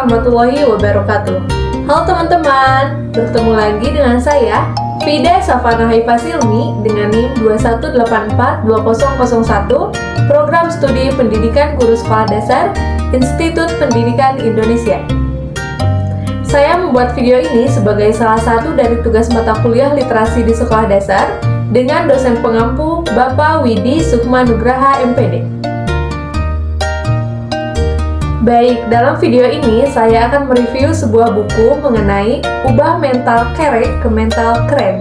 warahmatullahi wabarakatuh. Halo teman-teman, bertemu lagi dengan saya, Fida Safana Haifasilmi dengan NIM 21842001, Program Studi Pendidikan Guru Sekolah Dasar, Institut Pendidikan Indonesia. Saya membuat video ini sebagai salah satu dari tugas mata kuliah literasi di sekolah dasar dengan dosen pengampu Bapak Widi Sukma Nugraha MPD. Baik, dalam video ini saya akan mereview sebuah buku mengenai ubah mental kere ke mental keren.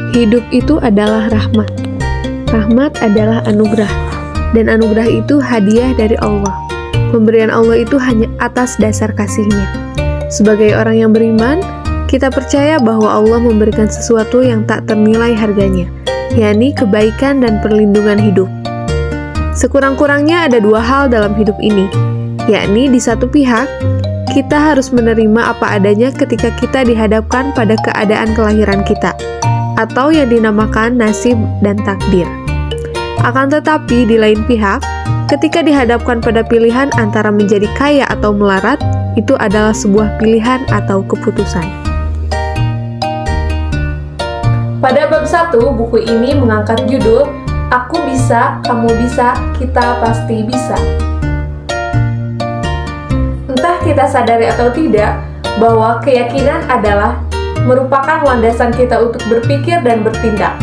Hidup itu adalah rahmat. Rahmat adalah anugerah, dan anugerah itu hadiah dari Allah. Pemberian Allah itu hanya atas dasar kasih-Nya. Sebagai orang yang beriman, kita percaya bahwa Allah memberikan sesuatu yang tak ternilai harganya, yakni kebaikan dan perlindungan hidup. Sekurang-kurangnya ada dua hal dalam hidup ini, yakni di satu pihak, kita harus menerima apa adanya ketika kita dihadapkan pada keadaan kelahiran kita, atau yang dinamakan nasib dan takdir. Akan tetapi di lain pihak, ketika dihadapkan pada pilihan antara menjadi kaya atau melarat, itu adalah sebuah pilihan atau keputusan. Pada bab 1, buku ini mengangkat judul Aku bisa, kamu bisa, kita pasti bisa. Entah kita sadari atau tidak, bahwa keyakinan adalah merupakan landasan kita untuk berpikir dan bertindak.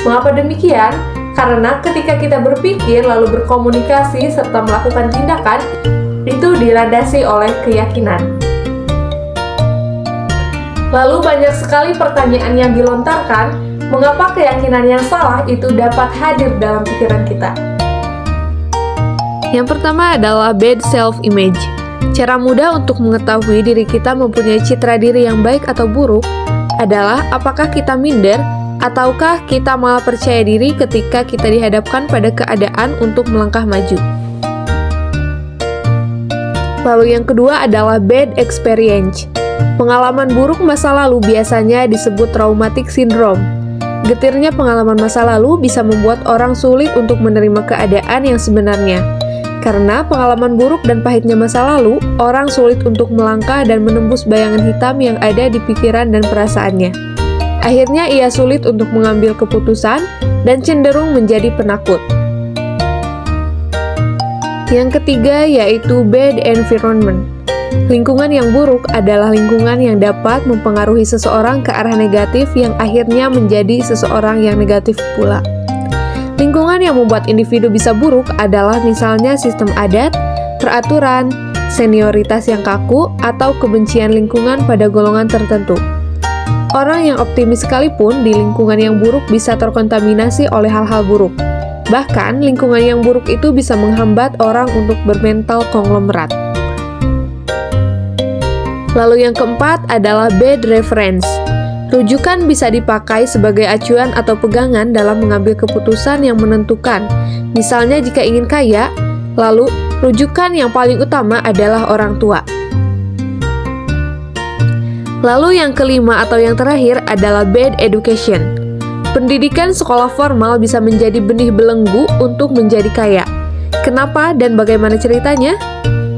Mengapa demikian? Karena ketika kita berpikir lalu berkomunikasi serta melakukan tindakan, itu dilandasi oleh keyakinan. Lalu banyak sekali pertanyaan yang dilontarkan, mengapa keyakinan yang salah itu dapat hadir dalam pikiran kita? Yang pertama adalah bad self-image. Cara mudah untuk mengetahui diri kita mempunyai citra diri yang baik atau buruk adalah apakah kita minder ataukah kita malah percaya diri ketika kita dihadapkan pada keadaan untuk melangkah maju. Lalu yang kedua adalah bad experience. Pengalaman buruk masa lalu biasanya disebut traumatic syndrome. Getirnya pengalaman masa lalu bisa membuat orang sulit untuk menerima keadaan yang sebenarnya. Karena pengalaman buruk dan pahitnya masa lalu, orang sulit untuk melangkah dan menembus bayangan hitam yang ada di pikiran dan perasaannya. Akhirnya ia sulit untuk mengambil keputusan dan cenderung menjadi penakut. Yang ketiga yaitu bad environment. Lingkungan yang buruk adalah lingkungan yang dapat mempengaruhi seseorang ke arah negatif yang akhirnya menjadi seseorang yang negatif pula. Lingkungan yang membuat individu bisa buruk adalah misalnya sistem adat, peraturan, senioritas yang kaku, atau kebencian lingkungan pada golongan tertentu. Orang yang optimis sekalipun di lingkungan yang buruk bisa terkontaminasi oleh hal-hal buruk. Bahkan, lingkungan yang buruk itu bisa menghambat orang untuk bermental konglomerat. Lalu yang keempat adalah bad reference. Rujukan bisa dipakai sebagai acuan atau pegangan dalam mengambil keputusan yang menentukan. Misalnya jika ingin kaya, lalu rujukan yang paling utama adalah orang tua. Lalu yang kelima atau yang terakhir adalah bad education. Pendidikan sekolah formal bisa menjadi benih belenggu untuk menjadi kaya. Kenapa dan bagaimana ceritanya?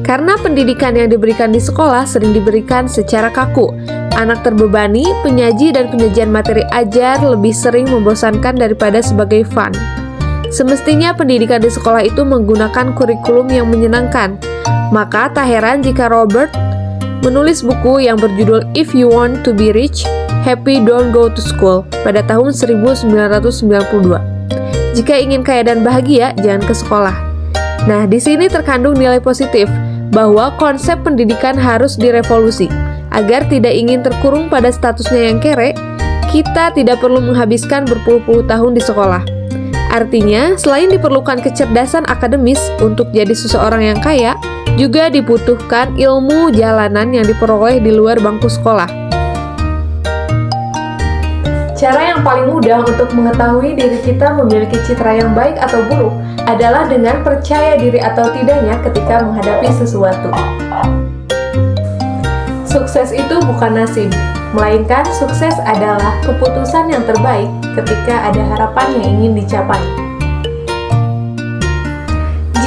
Karena pendidikan yang diberikan di sekolah sering diberikan secara kaku. Anak terbebani, penyaji dan penyajian materi ajar lebih sering membosankan daripada sebagai fun. Semestinya pendidikan di sekolah itu menggunakan kurikulum yang menyenangkan. Maka tak heran jika Robert menulis buku yang berjudul If You Want to Be Rich, Happy Don't Go to School pada tahun 1992. Jika ingin kaya dan bahagia, jangan ke sekolah. Nah, di sini terkandung nilai positif bahwa konsep pendidikan harus direvolusi. Agar tidak ingin terkurung pada statusnya yang kere, kita tidak perlu menghabiskan berpuluh-puluh tahun di sekolah. Artinya, selain diperlukan kecerdasan akademis untuk jadi seseorang yang kaya, juga dibutuhkan ilmu jalanan yang diperoleh di luar bangku sekolah. Cara yang paling mudah untuk mengetahui diri kita memiliki citra yang baik atau buruk adalah dengan percaya diri atau tidaknya ketika menghadapi sesuatu. Sukses itu bukan nasib, melainkan sukses adalah keputusan yang terbaik ketika ada harapan yang ingin dicapai.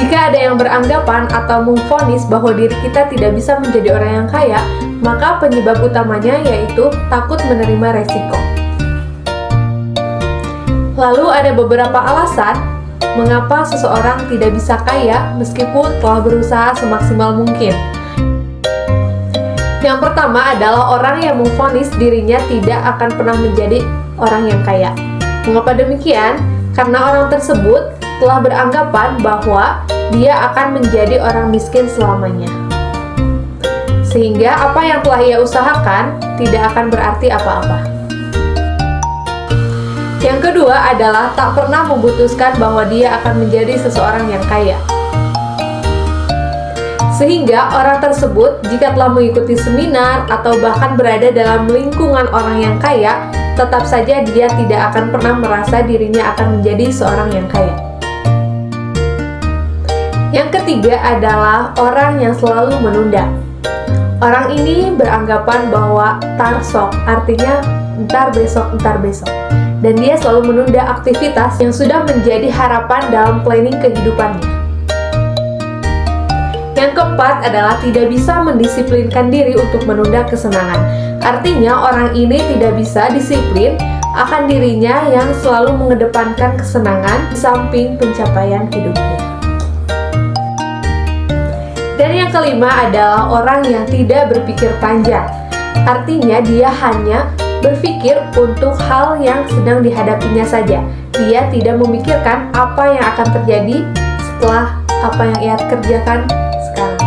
Jika ada yang beranggapan atau memvonis bahwa diri kita tidak bisa menjadi orang yang kaya, maka penyebab utamanya yaitu takut menerima resiko. Lalu ada beberapa alasan mengapa seseorang tidak bisa kaya meskipun telah berusaha semaksimal mungkin. Yang pertama adalah orang yang memvonis dirinya tidak akan pernah menjadi orang yang kaya. Mengapa demikian? Karena orang tersebut telah beranggapan bahwa dia akan menjadi orang miskin selamanya. Sehingga apa yang telah ia usahakan tidak akan berarti apa-apa. Yang kedua adalah tak pernah memutuskan bahwa dia akan menjadi seseorang yang kaya. Sehingga orang tersebut jika telah mengikuti seminar atau bahkan berada dalam lingkungan orang yang kaya, tetap saja dia tidak akan pernah merasa dirinya akan menjadi seorang yang kaya. Yang ketiga adalah orang yang selalu menunda. Orang ini beranggapan bahwa tarsok artinya ntar besok. Dan dia selalu menunda aktivitas yang sudah menjadi harapan dalam planning kehidupannya. Yang keempat adalah tidak bisa mendisiplinkan diri untuk menunda kesenangan. Artinya orang ini tidak bisa disiplin akan dirinya yang selalu mengedepankan kesenangan di samping pencapaian hidupnya. Dan yang kelima adalah orang yang tidak berpikir panjang. Artinya dia hanya berpikir untuk hal yang sedang dihadapinya saja. Dia tidak memikirkan apa yang akan terjadi setelah apa yang ia kerjakan sekarang.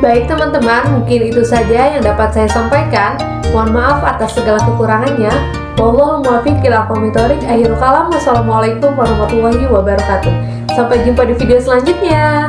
Baik teman-teman, mungkin itu saja yang dapat saya sampaikan. Mohon maaf atas segala kekurangannya. Wallahul muwaffiq ila aqwamit thoriq. Akhirul kalam. Wassalamualaikum warahmatullahi wabarakatuh. Sampai jumpa di video selanjutnya.